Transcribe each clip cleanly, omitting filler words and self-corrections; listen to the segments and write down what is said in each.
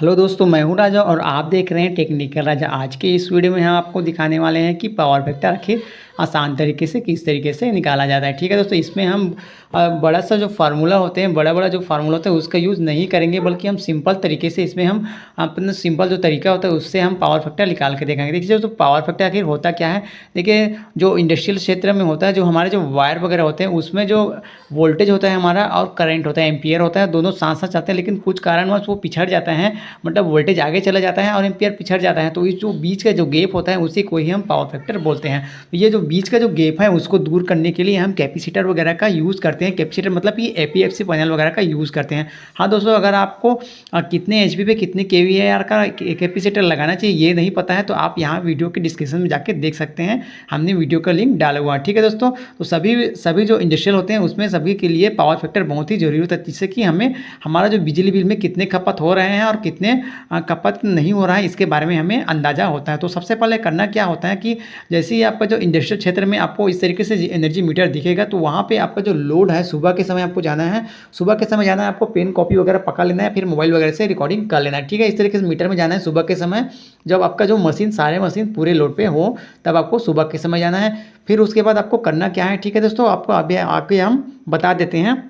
Hello दोस्तों, मैं हूं राजा और आप देख रहे हैं टेक्निकल राजा। आज के इस वीडियो में हम आपको दिखाने वाले हैं कि पावर फैक्टर आखिर आसान तरीके से किस तरीके से निकाला जाता है। ठीक है दोस्तों, इसमें हम बड़ा सा जो फार्मूला होते हैं, बड़ा जो फार्मूला होता है उसका यूज़ नहीं करेंगे, बल्कि हम सिंपल तरीके से इसमें हम अपना सिंपल जो तरीका होता है उससे हम पावर फैक्टर निकाल के देखेंगे। देखिए दोस्तों, पावर फैक्टर आखिर होता क्या है। देखिए, जो इंडस्ट्रियल क्षेत्र में होता है, जो हमारे जो वायर वगैरह होते हैं उसमें जो वोल्टेज होता है हमारा और करंट होता है, एम्पियर होता है, दोनों साथ साथ चलते हैं, लेकिन कुछ कारणवश वो पिछड़ जाता है। मतलब वोल्टेज आगे चला जाता है और एम्पियर पिछड़ जाता है, तो इस जो बीच का जो गैप होता है उसी को ही हम पावर फैक्टर बोलते हैं। तो ये जो बीच का जो गैप है उसको दूर करने के लिए हम कैपेसिटर वगैरह का यूज़ करते हैं। कैपेसिटर मतलब ये एपीएफसी पैनल वगैरह का यूज़ करते हैं। हाँ दोस्तों, अगर आपको कितने एचपी पे कितने केवीएआर का कैपेसिटर लगाना चाहिए ये नहीं पता है तो आप यहाँ वीडियो के डिस्क्रिप्शन में जाके देख सकते हैं, हमने वीडियो का लिंक डाला हुआ है। ठीक है दोस्तों, तो सभी जो इंडस्ट्रियल होते हैं उसमें सभी के लिए पावर फैक्टर बहुत ही जरूरी होता है, जिससे कि हमें हमारा जो बिजली बिल में कितने खपत हो रहे हैं और कितने खपत नहीं हो रहा है इसके बारे में हमें अंदाज़ा होता है। तो सबसे पहले करना क्या होता है कि जैसे ही आपका जो इंडस्ट्रियल क्षेत्र में आपको इस तरीके से एनर्जी मीटर दिखेगा, तो वहाँ पे आपका जो लोड है, सुबह के समय आपको जाना है, सुबह के समय जाना है, आपको पेन कॉपी वगैरह पकड़ लेना है, फिर मोबाइल वगैरह से रिकॉर्डिंग कर लेना है। ठीक है, इस तरीके से मीटर में जाना है सुबह के समय, जब आपका जो मशीन सारे मशीन पूरे लोड पे हो तब आपको सुबह के समय जाना है। फिर उसके बाद आपको करना क्या है, ठीक है दोस्तों, आपको अभी आगे हम बता देते हैं।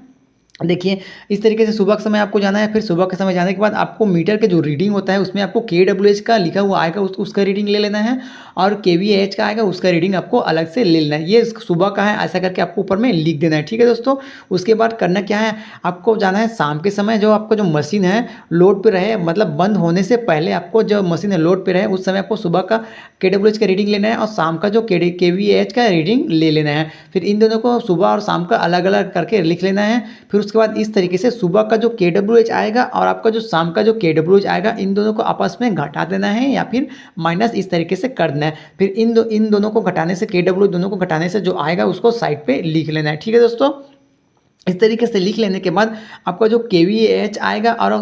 देखिए, इस तरीके से सुबह के समय आपको जाना है, फिर सुबह के समय जाने के बाद आपको मीटर के जो रीडिंग होता है उसमें आपको KWH का लिखा हुआ आएगा, उसका रीडिंग ले लेना है, और KVAH का आएगा उसका रीडिंग आपको अलग से ले लेना है। ये सुबह का है, ऐसा करके आपको ऊपर में लिख देना है। ठीक है दोस्तों, उसके बाद करना क्या है, आपको जाना है शाम के समय, जो आपका जो मशीन है लोड पे रहे, मतलब बंद होने से पहले आपको जो मशीन है लोड पे रहे उस समय आपको सुबह का KWH का रीडिंग लेना है और शाम का जो KVAH का रीडिंग ले लेना है। फिर इन दोनों को सुबह और शाम का अलग अलग करके लिख लेना है। फिर उसके बाद इस तरीके से सुबह का जो KWH आएगा और आपका जो शाम का जो KWH आएगा, इन दोनों को आपस में घटा देना है या फिर माइनस इस तरीके से कर देना है। फिर इन दोनों को घटाने से, KWH दोनों को घटाने से जो आएगा उसको साइड पे लिख लेना है। ठीक है दोस्तों, इस तरीके से लिख लेने के बाद आपका जो KVAH आएगा और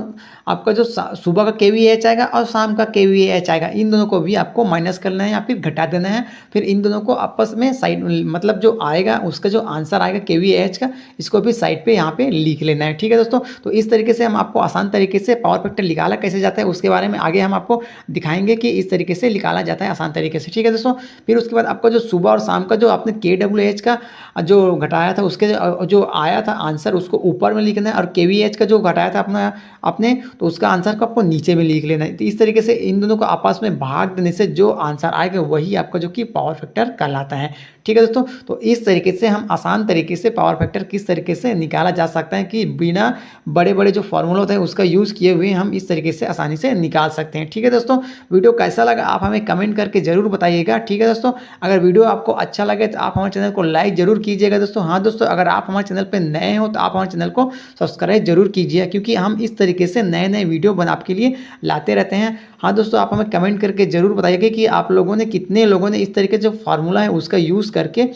आपका जो सुबह का KVAH आएगा और शाम का KVAH आएगा, इन दोनों को भी आपको माइनस करना है या फिर घटा देना है। फिर इन दोनों को आपस में साइड, मतलब जो आएगा उसका जो आंसर आएगा KVAH का, इसको भी साइड पे यहाँ पे लिख लेना है। ठीक है दोस्तों, तो इस तरीके से हम आपको आसान तरीके से पावर फैक्टर निकाला कैसे जाता है उसके बारे में आगे हम आपको दिखाएंगे कि इस तरीके से निकाला जाता है आसान तरीके से। ठीक है दोस्तों, फिर उसके बाद आपका जो सुबह और शाम का जो आपने KWH का जो घटाया था उसके जो आया था आंसर उसको ऊपर में लिखना है, और KVAH का जो घटाया था अपना आपने, तो उसका आंसर को आपको नीचे में लिख लेना है। तो इस तरीके से इन दोनों को आपस में भाग देने से जो आंसर आएगा वही आपका जो कि पावर फैक्टर कहलाता है। ठीक है दोस्तों, तो इस तरीके से हम आसान तरीके से पावर फैक्टर किस तरीके से निकाला जा सकता है कि बिना बड़े बड़े जो फॉर्मूला होते हैं उसका यूज़ किए हुए हम इस तरीके से आसानी से निकाल सकते हैं। ठीक है दोस्तों, वीडियो कैसा लगा आप हमें कमेंट करके ज़रूर बताइएगा। ठीक है दोस्तों, अगर वीडियो आपको अच्छा लगे तो आप हमारे चैनल को लाइक ज़रूर कीजिएगा दोस्तों। हाँ दोस्तों, अगर आप हमारे चैनल पर नए हो तो आप हमारे चैनल को सब्सक्राइब जरूर कीजिए, क्योंकि हम इस तरीके से नए नए वीडियो बना आपके लिए लाते रहते हैं। हाँ दोस्तों, आप हमें कमेंट करके ज़रूर बताइएगा कि आप लोगों ने, कितने लोगों ने इस तरीके से जो फार्मूला है उसका यूज़ करके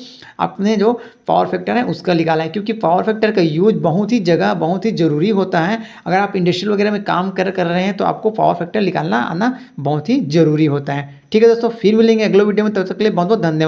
अपने जो पावर फैक्टर है उसका निकाला है, क्योंकि पावर फैक्टर का यूज बहुत ही जगह बहुत ही ज़रूरी होता है। अगर आप इंडस्ट्रियल वगैरह में काम कर रहे हैं तो आपको पावर फैक्टर निकालना आना बहुत ही ज़रूरी होता है। ठीक है दोस्तों, फिर मिलेंगे अगले वीडियो में, तब तक के लिए बहुत बहुत धन्यवाद।